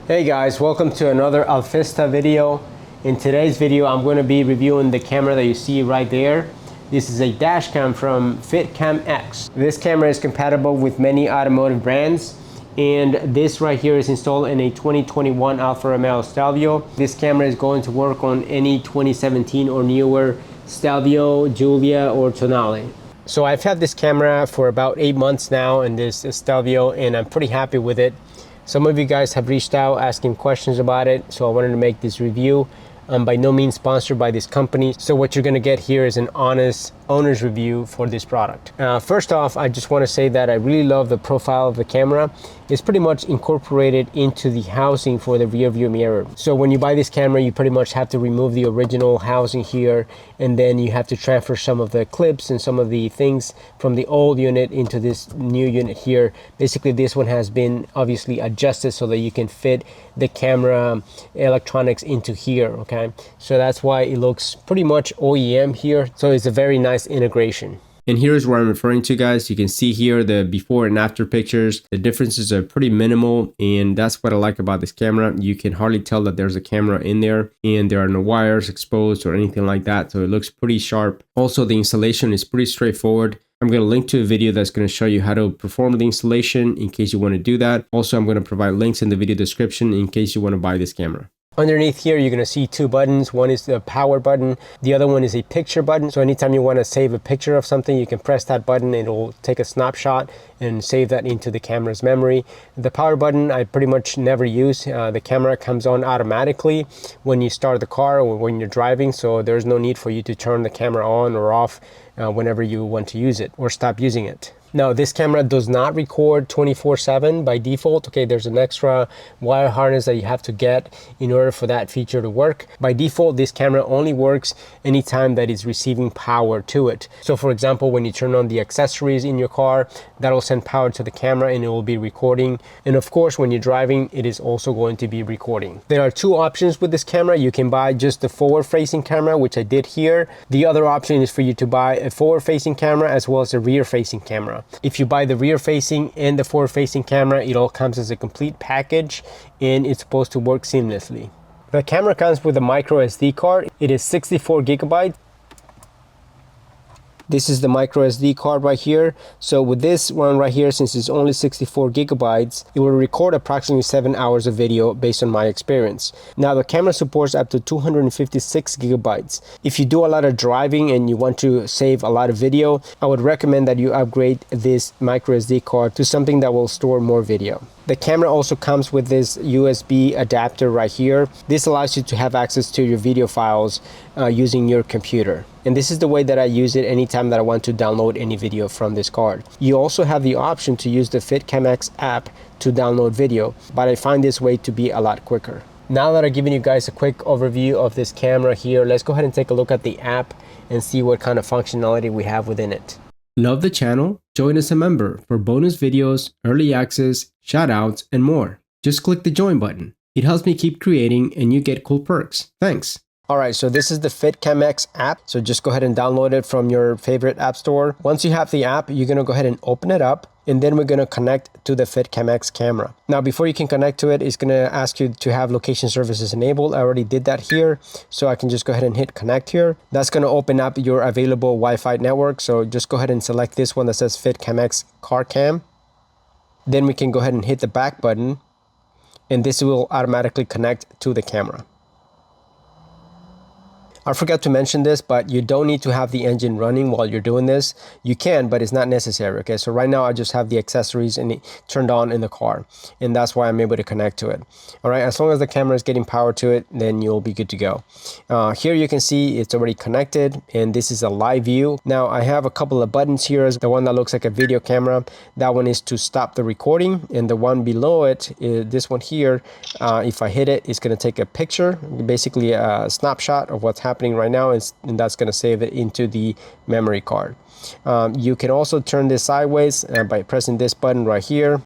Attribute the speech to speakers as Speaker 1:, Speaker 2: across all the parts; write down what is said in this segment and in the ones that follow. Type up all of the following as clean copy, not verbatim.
Speaker 1: Hey guys, welcome to another Alfista video. In today's video, I'm going to be reviewing the camera that you see right there. This is a Dashcam from FITCAMX. This camera is compatible with many automotive brands, and this right here is installed in a 2021 Alfa Romeo Stelvio. This camera is going to work on any 2017 or newer Stelvio, Giulia, or Tonale. So I've had this camera for about 8 months now, and this is Stelvio, and I'm pretty happy with it. Some of you guys have reached out asking questions about it, so I wanted to make this review. I'm by no means sponsored by this company, so what you're going to get here is an honest owner's review for this product. First off, I just want to say that I really love the profile of the camera. It's pretty much incorporated into the housing for the rear view mirror. So when you buy this camera, you pretty much have to remove the original housing here, and then you have to transfer some of the clips and some of the things from the old unit into this new unit here. Basically, this one has been obviously adjusted so that you can fit the camera electronics into here, okay? So that's why it looks pretty much OEM here. So it's a very nice integration. And here's what I'm referring to, guys. You can see here the before and after pictures. The differences are pretty minimal, and that's what I like about this camera. You can hardly tell that there's a camera in there, and there are no wires exposed or anything like that, so it looks pretty sharp. Also, the installation is pretty straightforward. I'm going to link to a video that's going to show you how to perform the installation in case you want to do that. Also, I'm going to provide links in the video description in case you want to buy this camera. Underneath here, you're going to see two buttons. One is the power button. The other one is a picture button. So anytime you want to save a picture of something, you can press that button. It will take a snapshot and save that into the camera's memory. The power button, I pretty much never use. The camera comes on automatically when you start the car or when you're driving. So there's no need for you to turn the camera on or off whenever you want to use it or stop using it. Now, this camera does not record 24/7 by default. Okay, there's an extra wire harness that you have to get in order for that feature to work. By default, this camera only works anytime that it's receiving power to it. So for example, when you turn on the accessories in your car, that'll send power to the camera and it will be recording. And of course, when you're driving, it is also going to be recording. There are two options with this camera. You can buy just the forward-facing camera, which I did here. The other option is for you to buy a forward-facing camera as well as a rear-facing camera. If you buy the rear facing and the forward facing camera, it all comes as a complete package and it's supposed to work seamlessly. The camera comes with a microSD card. It is 64 gigabytes. This is the microSD card right here. So with this one right here, since it's only 64 gigabytes, it will record approximately 7 hours of video based on my experience. Now the camera supports up to 256 gigabytes. If you do a lot of driving and you want to save a lot of video, I would recommend that you upgrade this microSD card to something that will store more video. The camera also comes with this USB adapter right here. This allows you to have access to your video files using your computer. And this is the way that I use it anytime that I want to download any video from this card. You also have the option to use the FITCAMX app to download video, but I find this way to be a lot quicker. Now that I've given you guys a quick overview of this camera here, let's go ahead and take a look at the app and see what kind of functionality we have within it. Love the channel? Join as a member for bonus videos, early access, shoutouts, and more. Just click the join button. It helps me keep creating and you get cool perks. Thanks. All right, so this is the FITCAMX app. So just go ahead and download it from your favorite app store. Once you have the app, you're gonna go ahead and open it up, and then we're gonna connect to the FITCAMX camera. Now, before you can connect to it, it's gonna ask you to have location services enabled. I already did that here, so I can just go ahead and hit connect here. That's gonna open up your available Wi-Fi network. So just go ahead and select this one that says FITCAMX Car Cam. Then we can go ahead and hit the back button, and this will automatically connect to the camera. I forgot to mention this, but you don't need to have the engine running while you're doing this. You can, but it's not necessary, okay? So right now I just have the accessories and it turned on in the car, and that's why I'm able to connect to it. All right, as long as the camera is getting power to it, then you'll be good to go. Here you can see it's already connected, and this is a live view. Now I have a couple of buttons here. The one that looks like a video camera, that one is to stop the recording, and the one below it is this one here. If I hit it, it's gonna take a picture, basically a snapshot of what's happening right now, and that's going to save it into the memory card. You can also turn this sideways by pressing this button right here.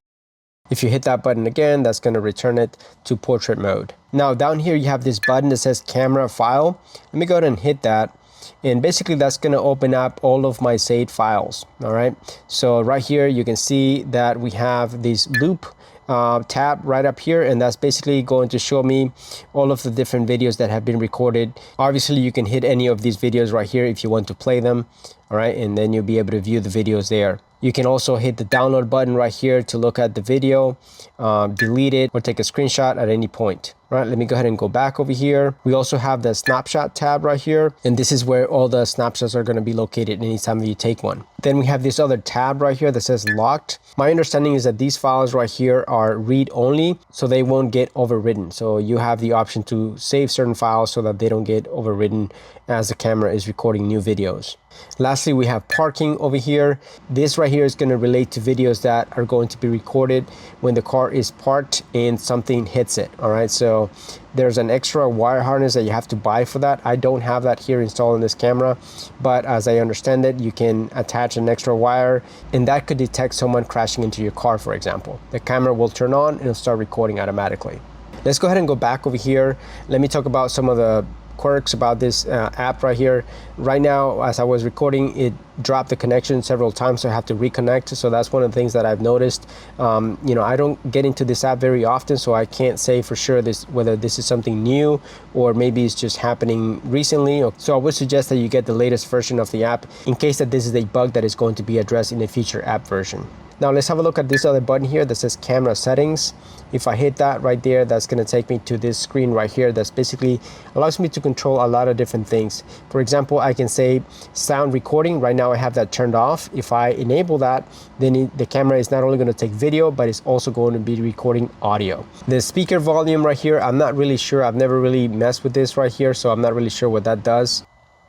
Speaker 1: If you hit that button again, that's going to return it to portrait mode. Now down here you have this button that says camera file. Let me go ahead and hit that, and basically that's going to open up all of my saved files. All right, so right here you can see that we have this loop tab right up here, and that's basically going to show me all of the different videos that have been recorded. Obviously you can hit any of these videos right here if you want to play them, all right, and then you'll be able to view the videos there. You can also hit the download button right here to look at the video, delete it, or take a screenshot at any point. All right, let me go ahead and go back over here. We also have the snapshot tab right here, and this is where all the snapshots are going to be located anytime that you take one. Then we have this other tab right here that says locked. My understanding is that these files right here are read only, so they won't get overwritten. So you have the option to save certain files so that they don't get overwritten as the camera is recording new videos. Lastly, we have parking over here. This right here is going to relate to videos that are going to be recorded when the car is parked and something hits it. All right, so there's an extra wire harness that you have to buy for that. I don't have that here installed in this camera, but as I understand it, you can attach an extra wire, and that could detect someone crashing into your car, for example. The camera will turn on and it'll start recording automatically. Let's go ahead and go back over here. Let me talk about some of the quirks about this app right here. Right now, as I was recording, it dropped the connection several times, so I have to reconnect. So that's one of the things that I've noticed. You know, I don't get into this app very often, so I can't say for sure whether this is something new or maybe it's just happening recently. So I would suggest that you get the latest version of the app in case that this is a bug that is going to be addressed in a future app version. Now let's have a look at this other button here that says camera settings. If I hit that right there, that's going to take me to this screen right here. That's basically allows me to control a lot of different things. For example, I can say sound recording. Right now I have that turned off. If I enable that, then the camera is not only going to take video, but it's also going to be recording audio. The speaker volume right here, I'm not really sure. I've never really messed with this right here, so I'm not really sure what that does.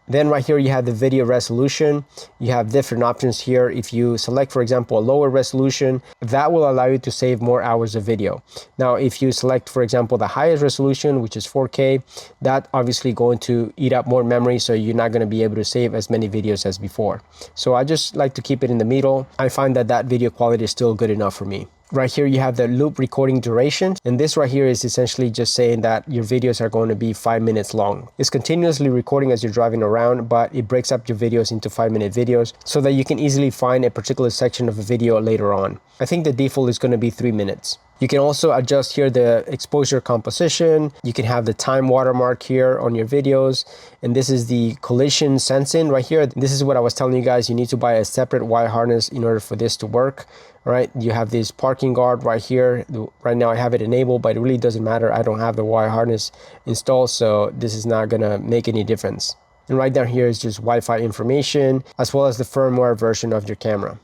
Speaker 1: Then right here you have the video resolution. You have different options here. If you select, for example, a lower resolution, that will allow you to save more hours of video. Now, if you select, for example, the highest resolution, which is 4K, that obviously going to eat up more memory, so you're not going to be able to save as many videos as before. So I just like to keep it in the middle. I find that that video quality is still good enough for me. Right here you have the loop recording duration, and this right here is essentially just saying that your videos are going to be 5 minutes long. It's continuously recording as you're driving around, but it breaks up your videos into 5-minute videos so that you can easily find a particular section of a video later on. I think the default is going to be 3 minutes. You can also adjust here the exposure composition. You can have the time watermark here on your videos. And this is the collision sensing right here. This is what I was telling you guys. You need to buy a separate wire harness in order for this to work. All right, you have this parking guard right here. Right now I have it enabled, but it really doesn't matter. I don't have the wire harness installed, so this is not gonna make any difference. And right down here is just Wi-Fi information, as well as the firmware version of your camera.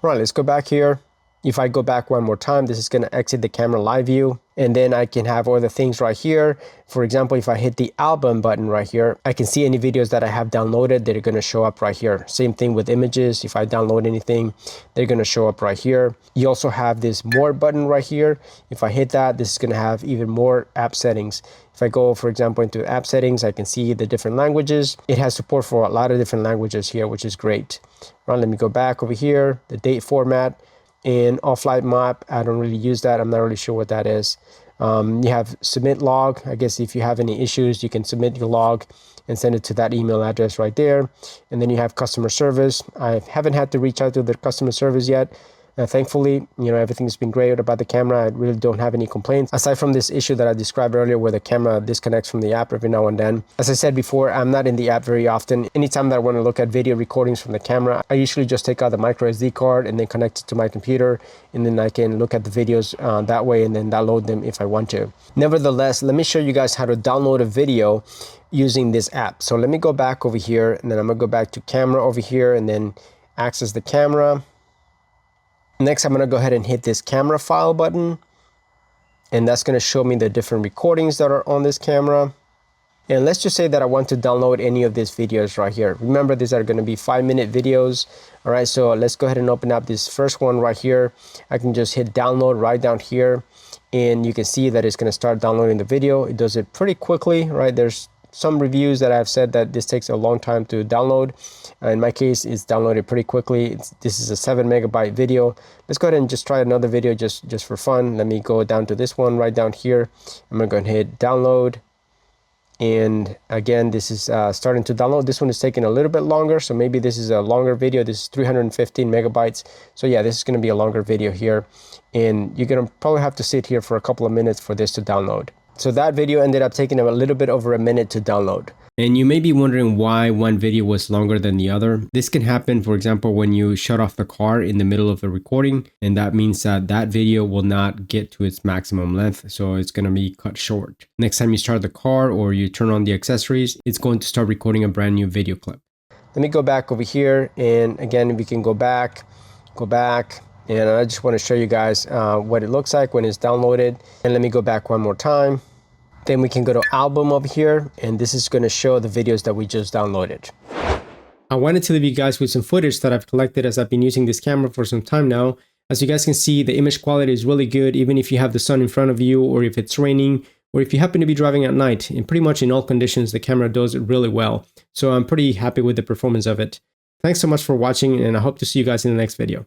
Speaker 1: All right, let's go back here. If I go back one more time, this is going to exit the camera live view, and then I can have other things right here. For example, if I hit the album button right here, I can see any videos that I have downloaded that are going to show up right here. Same thing with images. If I download anything, they're going to show up right here. You also have this more button right here. If I hit that, this is going to have even more app settings. If I go, for example, into app settings, I can see the different languages. It has support for a lot of different languages here, which is great. Right, let me go back over here, the date format. In offline map, I don't really use that. I'm not really sure what that is. You have submit log. I guess if you have any issues, you can submit your log and send it to that email address right there. And then you have customer service. I haven't had to reach out to the customer service yet. Thankfully, you know, everything's been great about the camera. I really don't have any complaints aside from this issue that I described earlier where the camera disconnects from the app every now and then. As I said before, I'm not in the app very often. Anytime that I want to look at video recordings from the camera, I usually just take out the microSD card and then connect it to my computer, and then I can look at the videos that way and then download them if I want to. Nevertheless, let me show you guys how to download a video using this app. So let me go back over here, and then I'm gonna go back to camera over here and then access the camera. Next, I'm going to go ahead and hit this camera file button, and that's going to show me the different recordings that are on this camera. And let's just say that I want to download any of these videos right here. Remember, these are going to be 5-minute videos. All right, so let's go ahead and open up this first one right here. I can just hit download right down here, and you can see that it's going to start downloading the video. It does it pretty quickly, right? There's some reviews that I've said that this takes a long time to download. In my case, it's downloaded pretty quickly. This is a 7-megabyte video. Let's go ahead and just try another video just for fun. Let me go down to this one right down here. I'm gonna go ahead and hit download. And again, this is starting to download. This one is taking a little bit longer, so maybe this is a longer video. This is 315 megabytes. So yeah, this is going to be a longer video here, and you're going to probably have to sit here for a couple of minutes for this to download. So that video ended up taking a little bit over a minute to download. And you may be wondering why one video was longer than the other. This can happen, for example, when you shut off the car in the middle of the recording, and that means that that video will not get to its maximum length, so it's going to be cut short. Next time you start the car or you turn on the accessories, it's going to start recording a brand new video clip. Let me go back over here, and again, we can go back, and I just want to show you guys what it looks like when it's downloaded. And let me go back one more time. Then we can go to album over here, and this is going to show the videos that we just downloaded. I wanted to leave you guys with some footage that I've collected as I've been using this camera for some time now. As you guys can see, the image quality is really good, even if you have the sun in front of you, or if it's raining, or if you happen to be driving at night. And pretty much in all conditions, the camera does it really well. So I'm pretty happy with the performance of it. Thanks so much for watching, and I hope to see you guys in the next video.